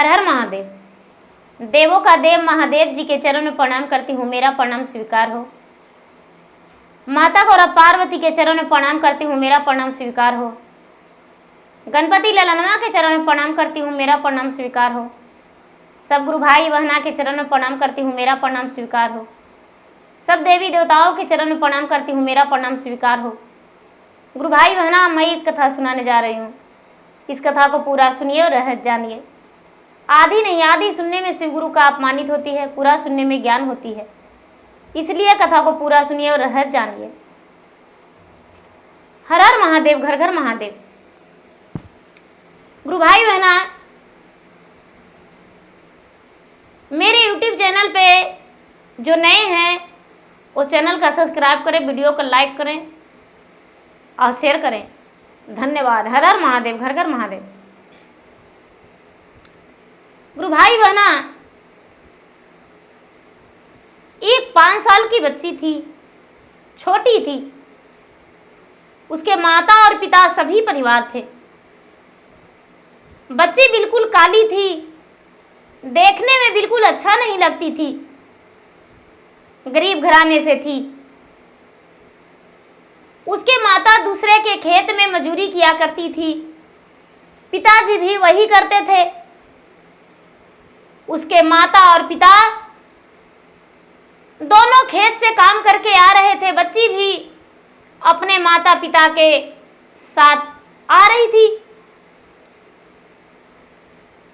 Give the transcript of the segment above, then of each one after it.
हर हर महादेव। देवों का देव महादेव जी के चरण में प्रणाम करती हूँ, मेरा प्रणाम स्वीकार हो। माता गौरा पार्वती के चरण में प्रणाम करती हूँ, मेरा प्रणाम स्वीकार हो। गणपति ललनवा के चरण में प्रणाम करती हूँ, मेरा प्रणाम स्वीकार हो। सब गुरु भाई बहना के चरण में प्रणाम करती हूँ, मेरा प्रणाम स्वीकार हो। सब देवी देवताओं के चरण में प्रणाम करती हूँ, मेरा प्रणाम स्वीकार हो। गुरु भाई बहना, मैं एक कथा सुनाने जा रही हूँ। इस कथा को पूरा सुनिए और रहस्य जानिए। आधी नहीं आधी सुनने में शिव गुरु का अपमानित होती है, पूरा सुनने में ज्ञान होती है। इसलिए कथा को पूरा सुनिए और रहस्य जानिए। हर हर महादेव, घर घर महादेव। गुरु भाई बहना, मेरे YouTube चैनल पे जो नए हैं वो चैनल का सब्सक्राइब करें, वीडियो को लाइक करें और शेयर करें। धन्यवाद। हर हर महादेव, घर घर महादेव। गुरु भाई बहना, एक 5 साल की बच्ची थी, छोटी थी। उसके माता और पिता सभी परिवार थे। बच्ची बिल्कुल काली थी, देखने में बिल्कुल अच्छा नहीं लगती थी, गरीब घराने से थी। उसके माता दूसरे के खेत में मजूरी किया करती थी, पिताजी भी वही करते थे। उसके माता और पिता दोनों खेत से काम करके आ रहे थे। बच्ची भी अपने माता पिता के साथ आ रही थी।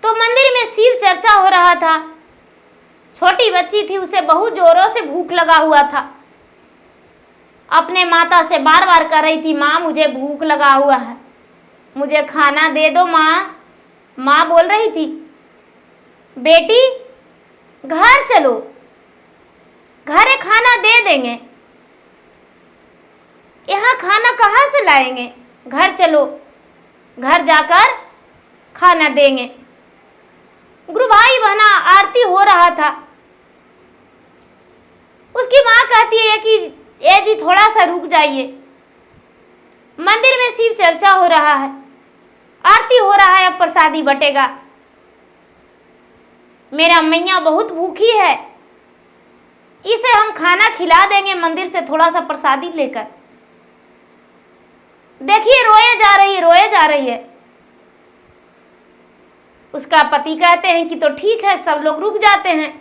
तो मंदिर में शिव चर्चा हो रहा था। छोटी बच्ची थी, उसे बहुत जोरों से भूख लगा हुआ था। अपने माता से बार बार कह रही थी, माँ मुझे भूख लगा हुआ है, मुझे खाना दे दो माँ। माँ बोल रही थी, बेटी घर चलो, घरे खाना दे देंगे। यहाँ खाना कहाँ से लाएंगे, घर चलो, घर जाकर खाना देंगे। गुरु भाई बहना, आरती हो रहा था। उसकी माँ कहती है कि ए जी थोड़ा सा रुक जाइए, मंदिर में शिव चर्चा हो रहा है, आरती हो रहा है, अब प्रसादी बटेगा। मेरा मैया बहुत भूखी है, इसे हम खाना खिला देंगे मंदिर से थोड़ा सा प्रसादी लेकर। देखिए रोए जा रही है, रोए जा रही है। उसका पति कहते हैं कि तो ठीक है, सब लोग रुक जाते हैं।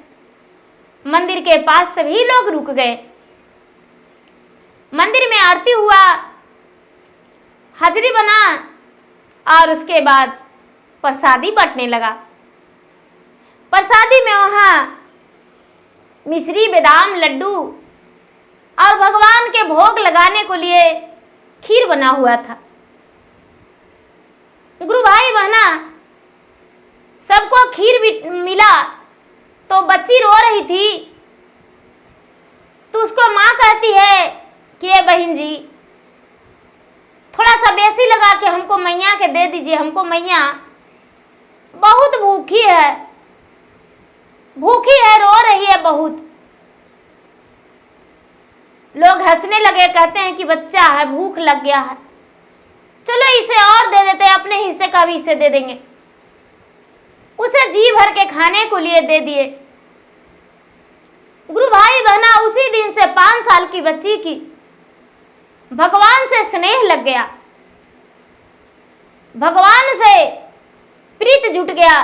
मंदिर के पास सभी लोग रुक गए। मंदिर में आरती हुआ, हाजरी बना और उसके बाद प्रसादी बंटने लगा। प्रसादी में वहाँ मिश्री, बादाम, लड्डू और भगवान के भोग लगाने को लिए खीर बना हुआ था। गुरु भाई बहना, सबको खीर भी मिला तो बच्ची रो रही थी। तो उसको माँ कहती है कि ये बहन जी थोड़ा सा बेसी लगा के हमको मैया के दे दीजिए, हमको मैया बहुत भूखी है, भूखी है, रो रही है बहुत। लोग हंसने लगे, कहते हैं कि बच्चा है, भूख लग गया है, चलो इसे और दे देते हैं, अपने हिस्से का भी इसे दे देंगे। उसे जी भर के खाने को लिए दे दिए। गुरु भाई बहना, उसी दिन से 5 साल की बच्ची की भगवान से स्नेह लग गया, भगवान से प्रीत जुट गया।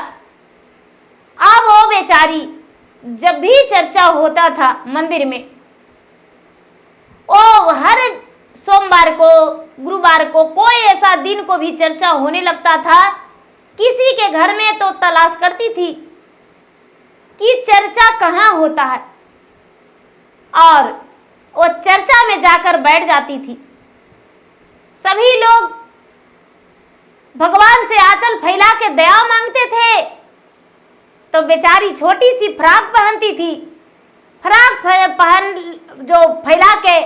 अब वो बेचारी जब भी चर्चा होता था मंदिर में, ओ हर सोमवार को, गुरुवार को, कोई ऐसा दिन को भी चर्चा होने लगता था, किसी के घर में तो तलाश करती थी कि चर्चा कहाँ होता है और वो चर्चा में जाकर बैठ जाती थी। सभी लोग भगवान से आंचल फैला के दया मांगते थे। तो बेचारी छोटी सी फ्राक पहनती थी, फ्राक पहन जो फैला के,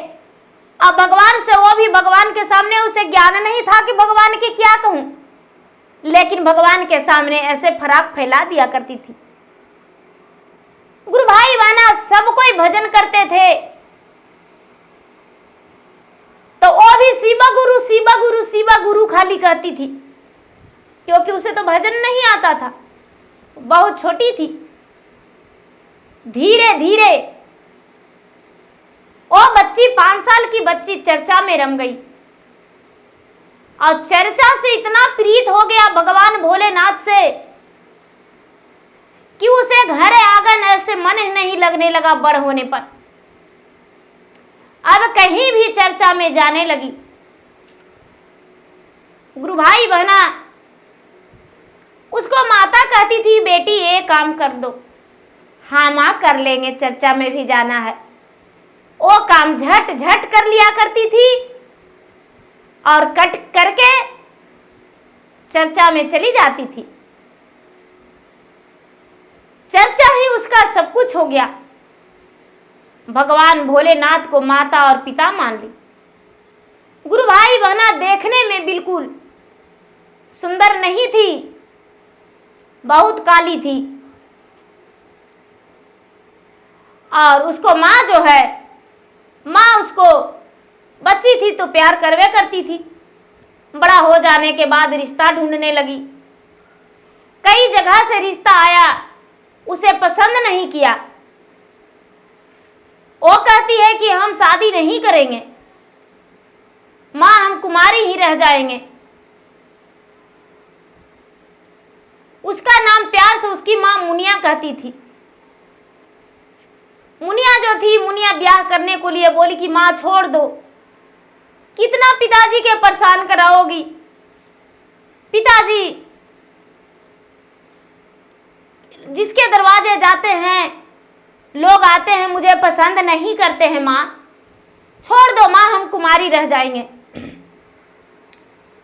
अब भगवान से, वो भी भगवान के सामने उसे ज्ञान नहीं था कि भगवान की क्या कहूं, लेकिन भगवान के सामने ऐसे फ्राक फैला दिया करती थी। गुरु भाई बहना, सब कोई भजन करते थे तो वो भी शिवा गुरु, शिवा गुरु, शिवा गुरु खाली कहती थी, क्योंकि उसे तो भजन नहीं आता था। बहुत छोटी थी। धीरे धीरे वो बच्ची 5 साल की बच्ची चर्चा में रम गई और चर्चा से इतना प्रीत हो गया भगवान भोलेनाथ से कि उसे घर आंगन ऐसे मन नहीं लगने लगा। बड़ होने पर अब कहीं भी चर्चा में जाने लगी। गुरु भाई बहना उसको माता कहती थी, बेटी ये काम कर दो। हाँ माँ कर लेंगे, चर्चा में भी जाना है। वो काम झट झट कर लिया करती थी और कट करके चर्चा में चली जाती थी। चर्चा ही उसका सब कुछ हो गया। भगवान भोलेनाथ को माता और पिता मान ली। गुरु भाई बहना देखने में बिल्कुल सुंदर नहीं थी, बहुत काली थी। और उसको माँ जो है, माँ उसको बच्ची थी तो प्यार करवे करती थी। बड़ा हो जाने के बाद रिश्ता ढूंढने लगी। कई जगह से रिश्ता आया, उसे पसंद नहीं किया। वो कहती है कि हम शादी नहीं करेंगे, माँ हम कुमारी ही रह जाएंगे। उसका नाम प्यार से उसकी माँ मुनिया कहती थी। मुनिया जो थी, मुनिया ब्याह करने को लिए बोली कि माँ छोड़ दो, कितना पिताजी के परेशान कराओगी। पिताजी जिसके दरवाजे जाते हैं, लोग आते हैं, मुझे पसंद नहीं करते हैं। माँ छोड़ दो, माँ हम कुमारी रह जाएंगे।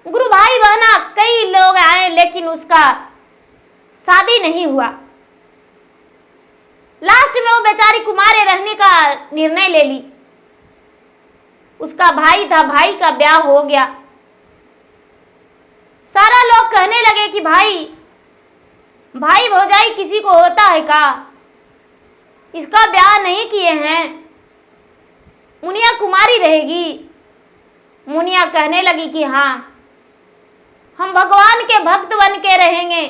गुरु भाई बहना कई लोग आए लेकिन उसका शादी नहीं हुआ। लास्ट में वो बेचारी कुमारे रहने का निर्णय ले ली। उसका भाई था, भाई का ब्याह हो गया। सारा लोग कहने लगे कि भाई भौजाई किसी को होता है का, इसका ब्याह नहीं किए हैं, मुनिया कुमारी रहेगी। मुनिया कहने लगी कि हाँ हम भगवान के भक्त बन के रहेंगे।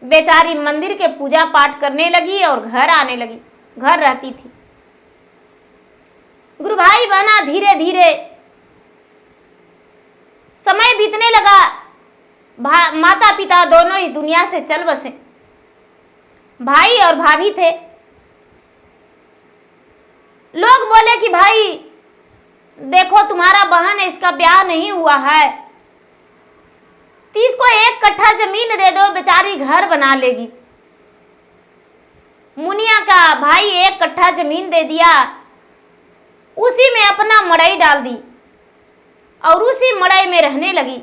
बेचारी मंदिर के पूजा पाठ करने लगी और घर आने लगी, घर रहती थी। गुरु भाई बहना धीरे धीरे समय बीतने लगा। माता पिता दोनों इस दुनिया से चल बसे। भाई और भाभी थे। लोग बोले कि भाई देखो तुम्हारा बहन है, इसका ब्याह नहीं हुआ है, तो इसको 1 कट्ठा जमीन दे दो, बेचारी घर बना लेगी। मुनिया का भाई 1 कट्ठा जमीन दे दिया, उसी में अपना मड़ई डाल दी और उसी मड़ई में रहने लगी।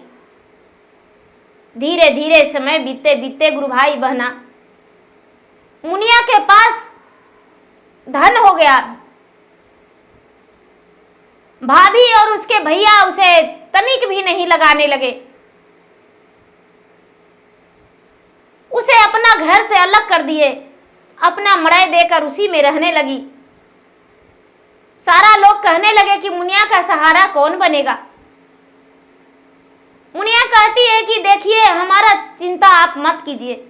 धीरे धीरे समय बीतते बीतते गुरु भाई बहना मुनिया के पास धन हो गया। भाभी और उसके भैया उसे तनिक भी नहीं लगाने लगे। उसे अपना घर से अलग कर दिए, अपना मड़ई देकर उसी में रहने लगी। सारा लोग कहने लगे कि मुनिया का सहारा कौन बनेगा। मुनिया कहती है कि देखिए हमारा चिंता आप मत कीजिए,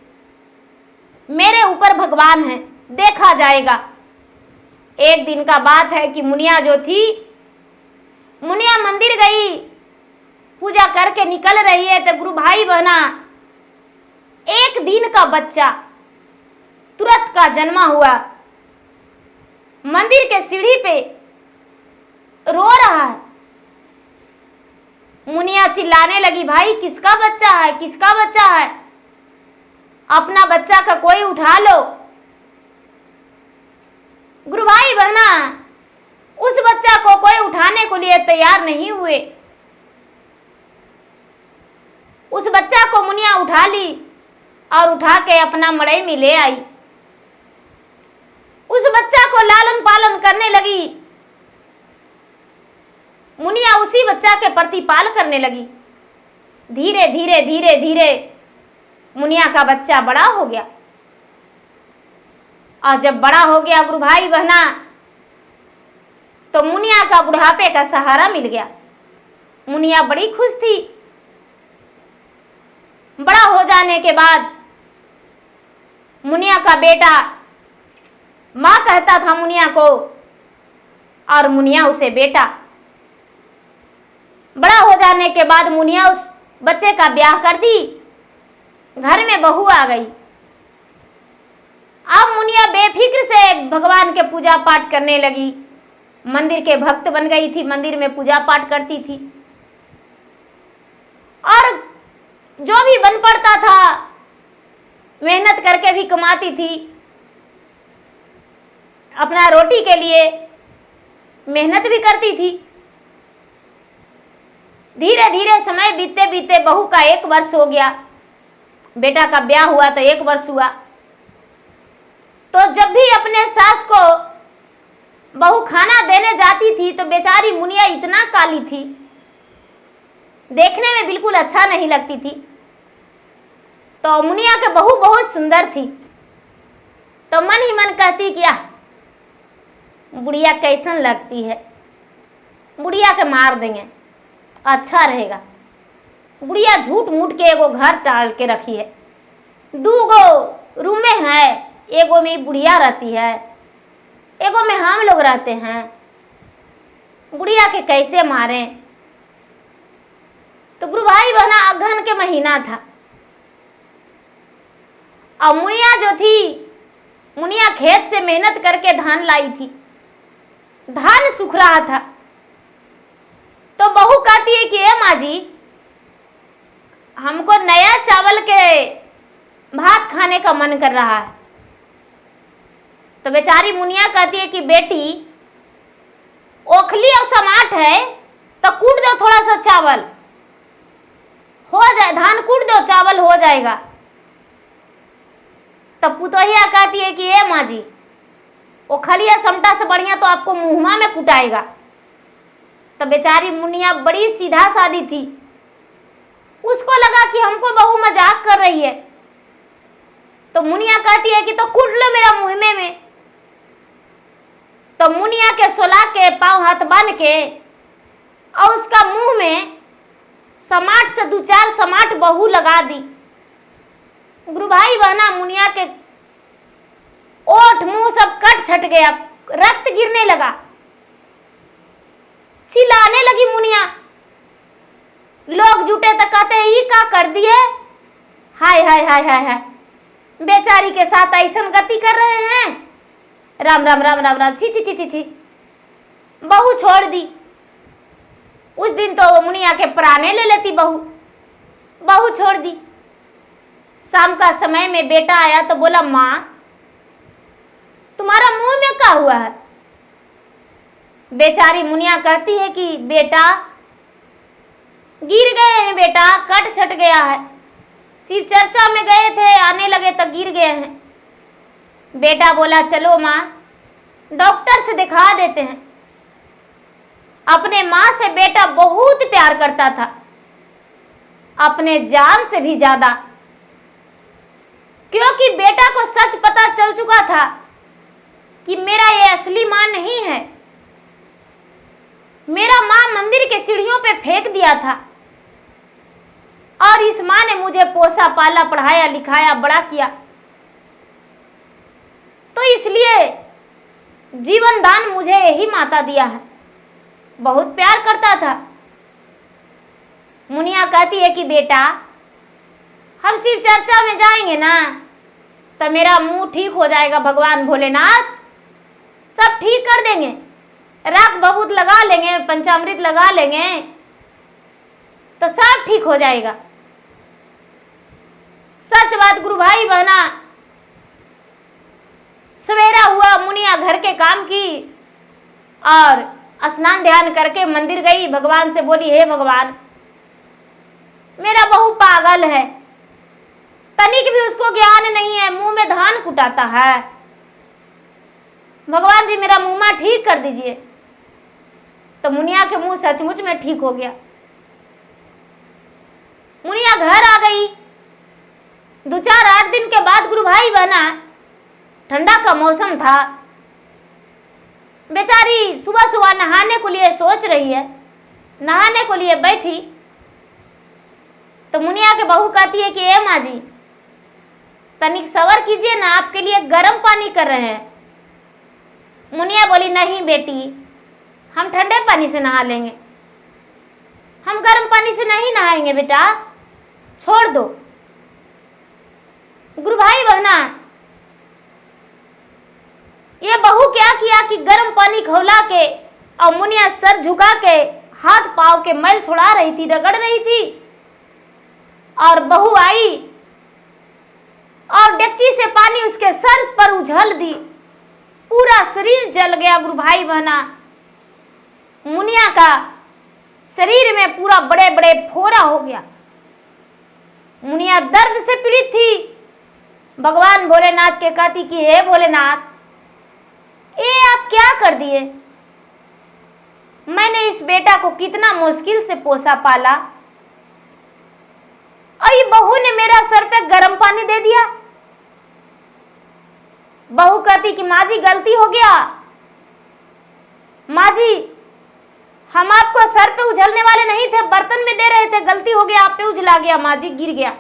मेरे ऊपर भगवान है, देखा जाएगा। एक दिन का बात है कि मुनिया जो थी, मुनिया मंदिर गई, पूजा करके निकल रही है तो गुरु भाई बहना 1 दिन का बच्चा तुरंत का जन्मा हुआ मंदिर के सीढ़ी पे रो रहा है। मुनिया चिल्लाने लगी, भाई किसका बच्चा है, किसका बच्चा है, अपना बच्चा का कोई उठा लो। गुरु भाई बहना उस बच्चा को कोई उठाने को लिए तैयार नहीं हुए। उस बच्चा को मुनिया उठा ली और उठा के अपना मड़ई में ले आई। उस बच्चा को लालन पालन करने लगी। मुनिया उसी बच्चा के प्रतिपाल करने लगी। धीरे धीरे धीरे धीरे मुनिया का बच्चा बड़ा हो गया। और जब बड़ा हो गया गुरु भाई बहना, तो मुनिया का बुढ़ापे का सहारा मिल गया। मुनिया बड़ी खुश थी। बड़ा हो जाने के बाद मुनिया का बेटा माँ कहता था मुनिया को, और मुनिया उसे बेटा। बड़ा हो जाने के बाद मुनिया उस बच्चे का ब्याह कर दी, घर में बहू आ गई। अब मुनिया बेफिक्र से भगवान के पूजा पाठ करने लगी, मंदिर के भक्त बन गई थी, मंदिर में पूजा पाठ करती थी, और जो भी बन पड़ता था मेहनत करके भी कमाती थी, अपना रोटी के लिए मेहनत भी करती थी। धीरे धीरे समय बीतते बीतते बहू का 1 वर्ष हो गया, बेटा का ब्याह हुआ तो 1 वर्ष हुआ। तो जब भी अपने सास को बहू खाना देने जाती थी तो बेचारी मुनिया इतना काली थी, देखने में बिल्कुल अच्छा नहीं लगती थी। तो मुनिया के बहू बहुत सुंदर थी, तो मन ही मन कहती कि बुढ़िया कैसन लगती है, बुढ़िया के मार देंगे, अच्छा रहेगा। बुढ़िया झूठ मूठ के एगो घर टाल के रखी है, 2 गो रूम में है, एगो में बुढ़िया रहती है, एगो में हम लोग रहते हैं, बुढ़िया के कैसे मारें। तो गुरु भाई बहना अगहन के महीना था, और मुनिया जो थी, मुनिया खेत से मेहनत करके धान लाई थी, धान सूख रहा था। तो बहू कहती है कि ए माँ जी, हमको नया चावल के भात खाने का मन कर रहा है। तो बेचारी मुनिया कहती है कि बेटी, ओखली और समाट है तो कूट दो थोड़ा सा चावल, हो जाए, धान कूट दो चावल हो जाएगा। तब पुतोहिया कहती है कि ए माँ जी, ओखलिया समटा से बढ़िया तो आपको मुहमा में कुटाएगा। तो बेचारी मुनिया बड़ी सीधा सादी थी, उसको लगा कि हमको बहू मजाक कर रही है। तो मुनिया कहती है कि तो कूट लो मेरा मुहमे में। तो मुनिया के सोला के पांव हाथ बांध के और उसका मुंह में समाट से 2-4 समाट बहू लगा दी। गुरु भाई बहना मुनिया के ओठ मुंह सब कट छट गया, रक्त गिरने लगा, चिल्लाने लगी मुनिया। लोग जुटे तो कहते ये का कर दिए, हाय हाय हाय हाय हाय, बेचारी के साथ ऐसा गति कर रहे हैं, राम राम राम राम राम, छी छी छी छी छी। बहू छोड़ दी। उस दिन तो मुनिया के प्राणे ले लेती बहू, बहू छोड़ दी। शाम का समय में बेटा आया तो बोला, माँ तुम्हारा मुंह में क्या हुआ है। बेचारी मुनिया कहती है कि बेटा गिर गए हैं, बेटा कट छट गया है, शिव चर्चा में गए थे, आने लगे तो गिर गए हैं। बेटा बोला, चलो माँ डॉक्टर से दिखा देते हैं। अपने माँ से बेटा बहुत प्यार करता था, अपने जान से भी ज्यादा, क्योंकि बेटा को सच पता चल चुका था कि मेरा ये असली माँ नहीं है। मेरा माँ मंदिर के सीढ़ियों पे फेंक दिया था, और इस माँ ने मुझे पोसा पाला, पढ़ाया लिखाया, बड़ा किया। तो इसलिए जीवन दान मुझे यही माता दिया है, बहुत प्यार करता था। मुनिया कहती है कि बेटा हम शिव चर्चा में जाएंगे ना तो मेरा मुंह ठीक हो जाएगा, भगवान भोलेनाथ सब ठीक कर देंगे, राख बबूत लगा लेंगे, पंचामृत लगा लेंगे तो सब ठीक हो जाएगा। सच बात गुरु भाई बहना, सवेरा हुआ, मुनिया घर के काम की और स्नान ध्यान करके मंदिर गई, भगवान से बोली, हे भगवान मेरा बहू पागल है, तनिक भी उसको ज्ञान नहीं है, मुंह में धान कुटाता है, भगवान जी मेरा मुंह में ठीक कर दीजिए। तो मुनिया के मुंह सचमुच में ठीक हो गया। मुनिया घर आ गई। 2-4-8 दिन के बाद गुरु भाई बहना, ठंडा का मौसम था, बेचारी सुबह सुबह नहाने को लिए सोच रही है, नहाने को लिए बैठी तो मुनिया के बहू कहती है कि ए माँ जी तनिक सबर कीजिए ना, आपके लिए गर्म पानी कर रहे हैं। मुनिया बोली, नहीं बेटी, हम ठंडे पानी से नहा लेंगे, हम गर्म पानी से नहीं नहाएंगे बेटा, छोड़ दो। गुरु भाई बहना, ये बहू क्या किया कि गर्म पानी खौला के और मुनिया सर झुका के हाथ पांव के मैल छुड़ा रही थी, रगड़ रही थी, और बहू आई और डेक्ची से पानी उसके सर पर उछल दी, पूरा शरीर जल गया। गुरु भाई बहना, मुनिया का शरीर में पूरा बड़े बड़े फोड़ा हो गया। मुनिया दर्द से पीड़ित थी। भगवान भोलेनाथ के कहती कि हे भोलेनाथ, ये आप क्या कर दिए? मैंने इस बेटा को कितना मुश्किल से पोसा पाला, और ये बहू ने मेरा सर पे गर्म पानी दे दिया। बहू कहती कि माँ जी गलती हो गया, माँ जी हम आपको सर पे उछलने वाले नहीं थे, बर्तन में दे रहे थे, गलती हो गया, आप पे उछला गया, माँ जी गिर गया।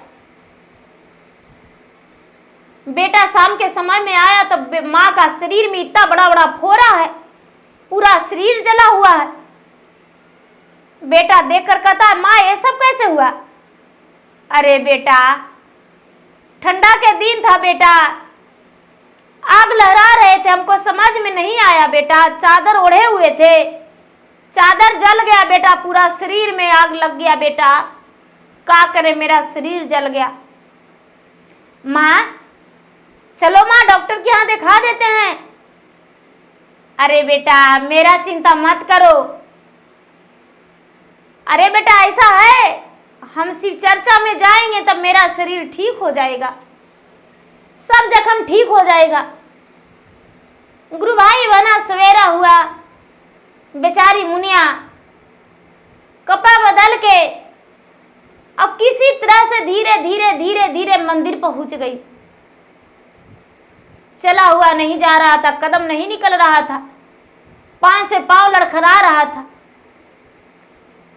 बेटा शाम के समय में आया तो माँ का शरीर में इतना बड़ा बड़ा फोड़ा है, पूरा शरीर जला हुआ है। बेटा देखकर कहता है, माँ ये सब कैसे हुआ? अरे बेटा, ठंडा के दिन था बेटा, आग लहरा रहे थे, हमको समझ में नहीं आया बेटा, चादर ओढ़े हुए थे, चादर जल गया बेटा, पूरा शरीर में आग लग गया बेटा, क्या करे, मेरा शरीर जल गया। माँ चलो माँ डॉक्टर के यहाँ दिखा देते हैं। अरे बेटा मेरा चिंता मत करो, अरे बेटा ऐसा है, हम शिव चर्चा में जाएंगे तब मेरा शरीर ठीक हो जाएगा, सब जख्म ठीक हो जाएगा। गुरु भाई बना सवेरा हुआ, बेचारी मुनिया कपड़ा बदल के अब किसी तरह से धीरे धीरे धीरे धीरे मंदिर पहुंच गई। चला हुआ नहीं जा रहा था, कदम नहीं निकल रहा था, पांव से पांव लड़खड़ा रहा था,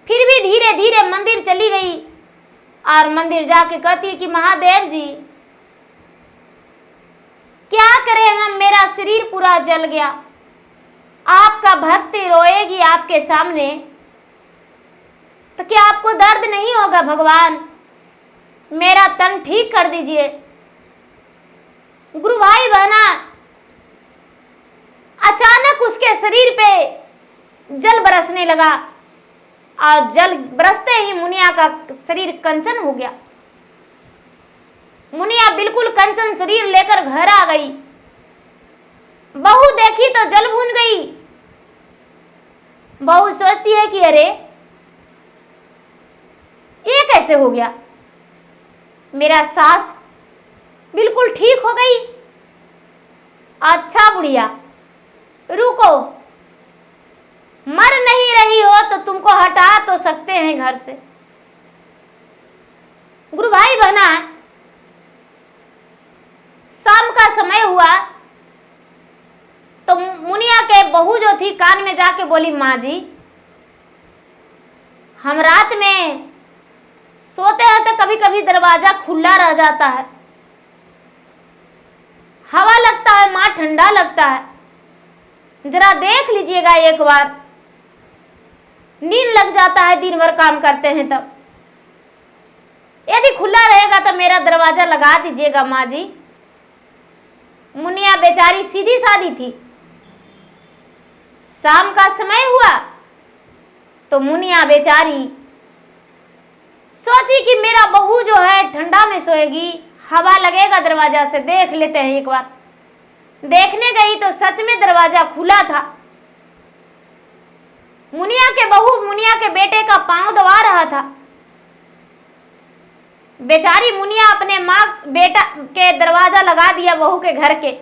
फिर भी धीरे धीरे मंदिर चली गई और मंदिर जाके कहती है कि महादेव जी क्या करें हम, मेरा शरीर पूरा जल गया, आपका भक्ति रोएगी आपके सामने तो क्या आपको दर्द नहीं होगा भगवान, मेरा तन ठीक कर दीजिए। गुरु भाई बहना, अचानक उसके शरीर पे जल बरसने लगा और जल बरसते ही मुनिया का शरीर कंचन हो गया। मुनिया बिल्कुल कंचन शरीर लेकर घर आ गई। बहू देखी तो जल भून गई। बहू सोचती है कि अरे ये कैसे हो गया, मेरा सास बिल्कुल ठीक हो गई। अच्छा बुढ़िया रुको, मर नहीं रही हो तो तुमको हटा तो सकते हैं घर से। गुरु भाई बहना, शाम का समय हुआ तो मुनिया के बहू जो थी कान में जाके बोली, माँ जी हम रात में सोते हैं तो कभी कभी दरवाजा खुला रह जाता है, हवा लगता है माँ, ठंडा लगता है, जरा देख लीजिएगा एक बार, नींद लग जाता है दिन भर काम करते हैं तब, यदि खुला रहेगा तो मेरा दरवाजा लगा दीजिएगा माँ जी। मुनिया बेचारी सीधी सादी थी। शाम का समय हुआ तो मुनिया बेचारी सोची कि मेरा बहू जो है ठंडा में सोएगी, हवा लगेगा दरवाजा से, देख लेते हैं एक बार। देखने गई तो सच में दरवाजा खुला था। मुनिया के बहू मुनिया के बेटे का पांव दबा रहा था। बेचारी मुनिया अपने माँ बेटा के दरवाजा लगा दिया बहू के घर के।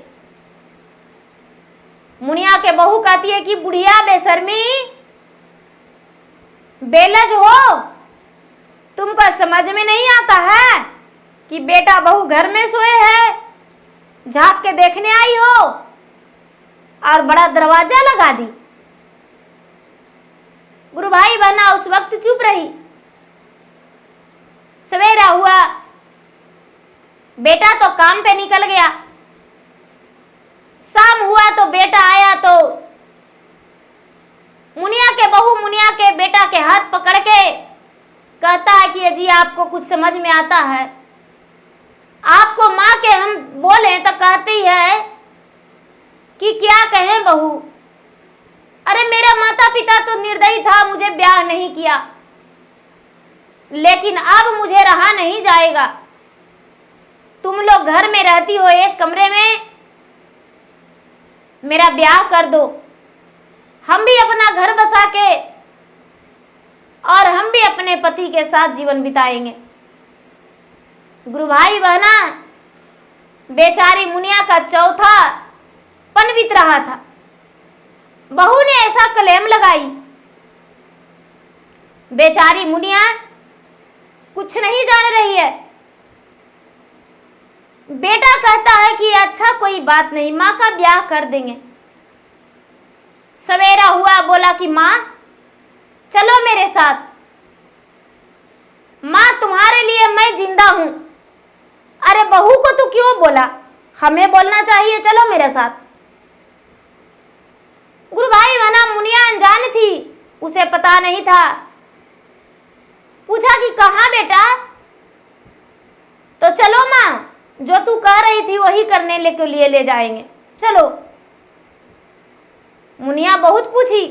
मुनिया के बहू कहती है कि बुढ़िया बेशर्मी, बेलज हो, तुमको समझ में नहीं आता है कि बेटा बहू घर में सोए है, झांक के देखने आई हो और बड़ा दरवाजा लगा दी। गुरु भाई बहना उस वक्त चुप रही। सवेरा हुआ बेटा तो काम पे निकल गया। शाम हुआ तो बेटा आया तो मुनिया के बहू मुनिया के बेटा के हाथ पकड़ के कहता है कि अजी आपको कुछ समझ में आता है? आपको माँ के हम बोले तो कहती है कि क्या कहें बहू, अरे मेरा माता पिता तो निर्दयी था, मुझे ब्याह नहीं किया, लेकिन अब मुझे रहा नहीं जाएगा। तुम लोग घर में रहती हो एक कमरे में, मेरा ब्याह कर दो, हम भी अपना घर बसा के और हम भी अपने पति के साथ जीवन बिताएंगे। गुरु भाई बहना, बेचारी मुनिया का चौथा पन बीत रहा था। बहू ने ऐसा क्लेम लगाई, बेचारी मुनिया कुछ नहीं जान रही है। बेटा कहता है कि अच्छा कोई बात नहीं, माँ का ब्याह कर देंगे। सवेरा हुआ, बोला कि माँ चलो मेरे साथ, माँ तुम्हारे लिए मैं जिंदा हूं। अरे बहू को तू क्यों बोला, हमें बोलना चाहिए, चलो मेरे साथ। गुरु भाई बहना, मुनिया अनजान थी, उसे पता नहीं था। पूछा कि कहाँ बेटा? तो चलो माँ, जो तू कह रही थी वही करने के लिए ले जाएंगे, चलो। मुनिया बहुत पूछी,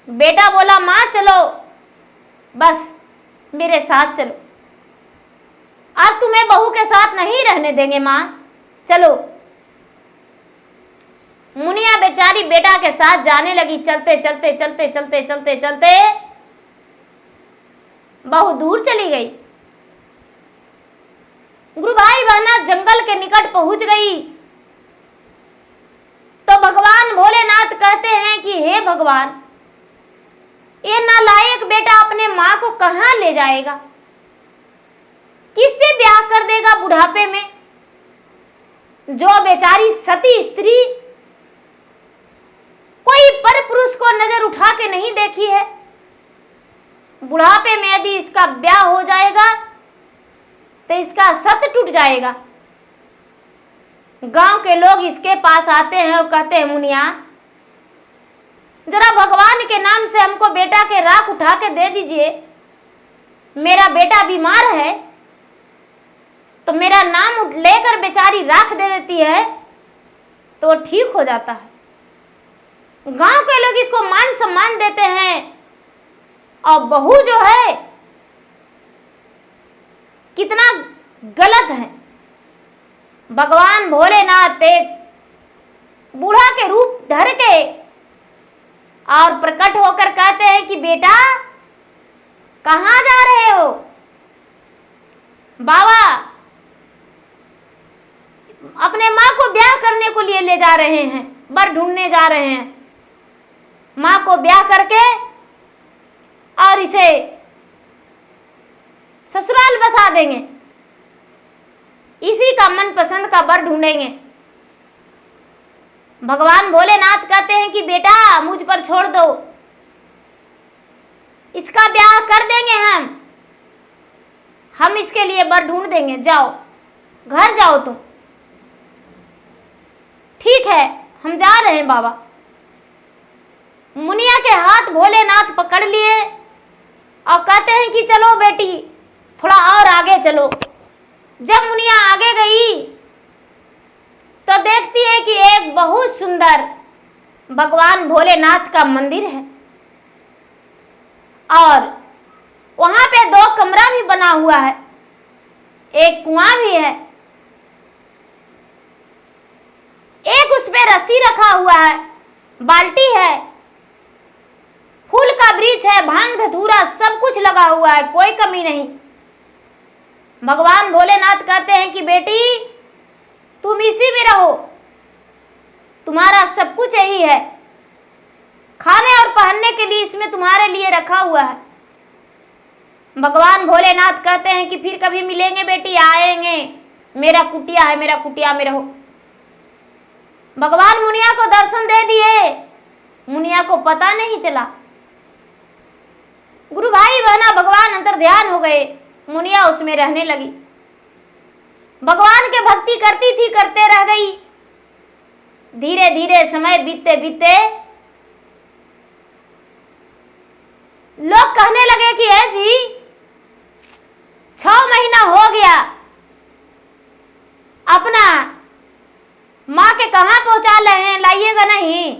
बेटा बोला माँ चलो, बस मेरे साथ चलो, अब तुम्हें बहू के साथ नहीं रहने देंगे माँ, चलो। मुनिया बेचारी बेटा के साथ जाने लगी। चलते चलते चलते चलते चलते चलते बहुत दूर चली गई। गुरु भाई बहना जंगल के निकट पहुंच गई तो भगवान भोलेनाथ कहते हैं कि हे भगवान, ये नालायक बेटा अपने माँ को कहाँ ले जाएगा, किससे ब्याह कर देगा बुढ़ापे में? जो बेचारी सती स्त्री कोई पर पुरुष को नजर उठा के नहीं देखी है, बुढ़ापे में यदि इसका ब्याह हो जाएगा तो इसका सत टूट जाएगा। गांव के लोग इसके पास आते हैं और कहते हैं मुनिया, जरा भगवान के नाम से हमको बेटा के राख उठा के दे दीजिए, मेरा बेटा बीमार है। तो मेरा नाम लेकर बेचारी राख दे देती है तो ठीक हो जाता है। गांव के लोग इसको मान सम्मान देते हैं। और बहू जो है कितना गलत है। भगवान भोलेनाथ एक बूढ़ा के रूप धर के और प्रकट होकर कहते हैं कि बेटा कहाँ जा रहे हो? बाबा अपने माँ को ब्याह करने को लिए ले जा रहे हैं, वर ढूंढने जा रहे हैं। माँ को ब्याह करके और इसे ससुराल बसा देंगे, इसी का मनपसंद का वर ढूंढेंगे। भगवान भोलेनाथ कहते हैं कि बेटा मुझ पर छोड़ दो, इसका ब्याह कर देंगे हम इसके लिए वर ढूंढ देंगे, जाओ घर जाओ तुम। ठीक है हम जा रहे हैं बाबा। मुनिया के हाथ भोलेनाथ पकड़ लिए और कहते हैं कि चलो बेटी थोड़ा और आगे चलो। जब मुनिया आगे गई तो देखती है कि एक बहुत सुंदर भगवान भोलेनाथ का मंदिर है और वहां पे 2 कमरा भी बना हुआ है, एक कुआं भी है, एक उस पे रस्सी रखा हुआ है, बाल्टी है, फूल का वृक्ष है, भांग धतूरा सब कुछ लगा हुआ है, कोई कमी नहीं। भगवान भोलेनाथ कहते हैं कि बेटी तुम इसी में रहो, तुम्हारा सब कुछ यही है, खाने और पहनने के लिए इसमें तुम्हारे लिए रखा हुआ है। भगवान भोलेनाथ कहते हैं कि फिर कभी मिलेंगे बेटी, आएंगे, मेरा कुटिया है, मेरा कुटिया में रहो। भगवान मुनिया को दर्शन दे दिए, मुनिया को पता नहीं चला। गुरु भाई बहना भगवान अंतर ध्यान हो गए, मुनिया उसमें रहने लगी। भगवान के भक्ति करती थी, करते रह गई। धीरे धीरे समय बीतते बीतते लोग कहने लगे कि है जी 6 महीना हो गया, अपना माँ के कहाँ पहुंचा रहे हैं, लाइएगा नहीं।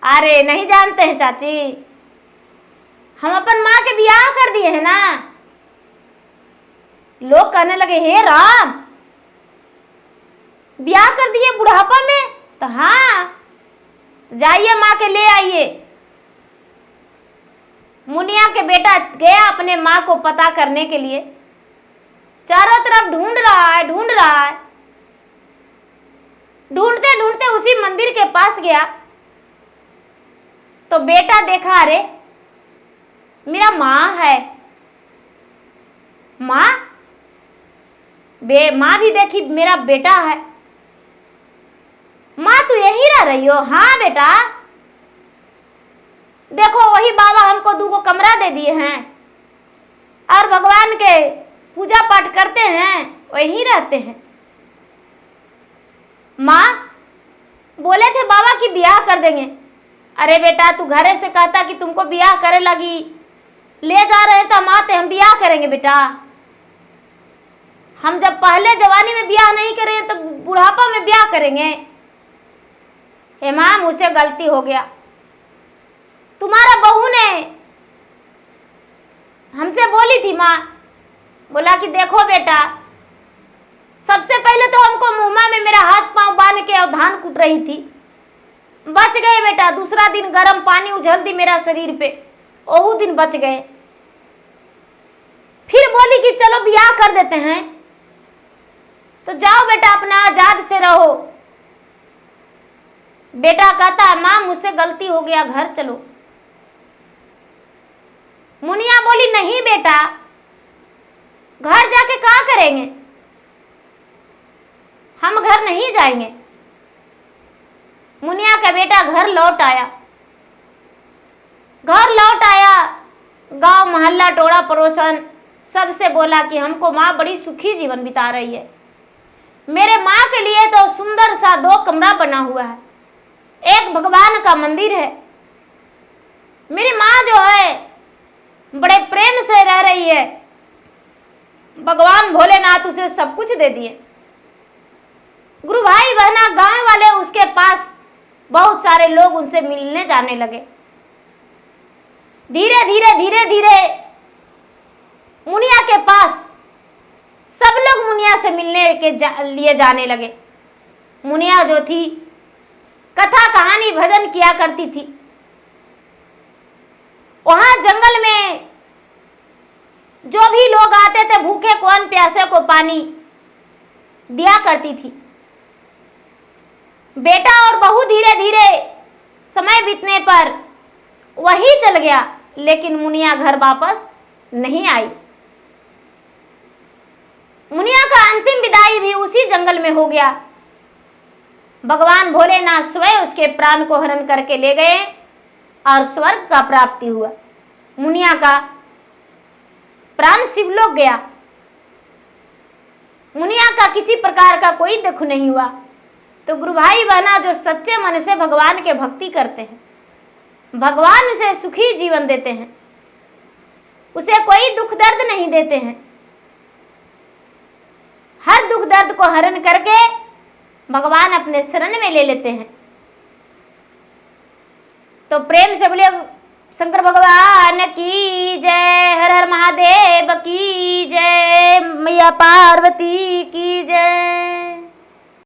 अरे नहीं जानते हैं चाची, हम अपन माँ के ब्याह कर दिए हैं ना। लोग कहने लगे हे राम, ब्याह कर दिए बुढ़ापा में? तो हाँ, जाइए माँ के ले आइए। मुनिया के बेटा गया अपने माँ को पता करने के लिए, चारों तरफ ढूंढ रहा है, ढूंढ रहा है। ढूंढते ढूंढते उसी मंदिर के पास गया तो बेटा देखा, अरे मेरा माँ है। माँ माँ भी देखी मेरा बेटा है। माँ तू यही रह रही हो? हाँ बेटा, देखो वही बाबा हमको 2 कमरा दे दिए हैं और भगवान के पूजा पाठ करते हैं, वहीं रहते हैं। माँ बोले थे बाबा की ब्याह कर देंगे। अरे बेटा तू घरे से कहता कि तुमको ब्याह करे लगी, ले जा रहे हैं तो हम आते, हम ब्याह करेंगे बेटा। हम जब पहले जवानी में ब्याह नहीं करें तो बुढ़ापा में ब्याह करेंगे। हे माँ मुझसे गलती हो गया, तुम्हारा बहू ने हमसे बोली थी। माँ बोला कि देखो बेटा, सबसे पहले तो हमको मुंह में मेरा हाथ पांव बांध के और धान कूट रही थी, बच गए बेटा। दूसरा दिन गर्म पानी उझल दी मेरा शरीर पे, ओहू दिन बच गए। फिर बोली कि चलो ब्याह कर देते हैं, तो जाओ बेटा अपना आजाद से रहो। बेटा कहता माँ मुझसे गलती हो गया, घर चलो। मुनिया बोली नहीं बेटा, घर जाके क्या करेंगे, हम घर नहीं जाएंगे। मुनिया का बेटा घर लौट आया। गांव मोहल्ला टोड़ा पड़ोसन सबसे बोला कि हमको माँ बड़ी सुखी जीवन बिता रही है। मेरे माँ के लिए तो सुंदर सा 2 कमरा बना हुआ है, एक भगवान का मंदिर है। मेरी माँ जो है बड़े प्रेम से रह रही है, भगवान भोलेनाथ उसे सब कुछ दे दिए। गुरु भाई बहना गांव वाले उसके पास बहुत सारे लोग उनसे मिलने जाने लगे। धीरे धीरे मुनिया के पास सब लोग मुनिया से मिलने के लिए जाने लगे। मुनिया जो थी कथा कहानी भजन किया करती थी। वहां जंगल में जो भी लोग आते थे भूखे कौन प्यासे को पानी दिया करती थी। बेटा और बहू धीरे धीरे समय बीतने पर वही चल गया, लेकिन मुनिया घर वापस नहीं आई। मुनिया का अंतिम विदाई भी उसी जंगल में हो गया। भगवान भोलेनाथ स्वयं उसके प्राण को हरण करके ले गए और स्वर्ग का प्राप्ति हुआ। मुनिया का प्राण शिवलोक गया। मुनिया का किसी प्रकार का कोई दुख नहीं हुआ। तो गुरु भाई बहना जो सच्चे मन से भगवान के भक्ति करते हैं, भगवान उसे सुखी जीवन देते हैं, उसे कोई दुख दर्द नहीं देते हैं। हर दुख दर्द को हरण करके भगवान अपने शरण में ले लेते हैं। तो प्रेम से बोले शंकर भगवान की जय, हर हर महादेव की जय, मैया पार्वती की जय।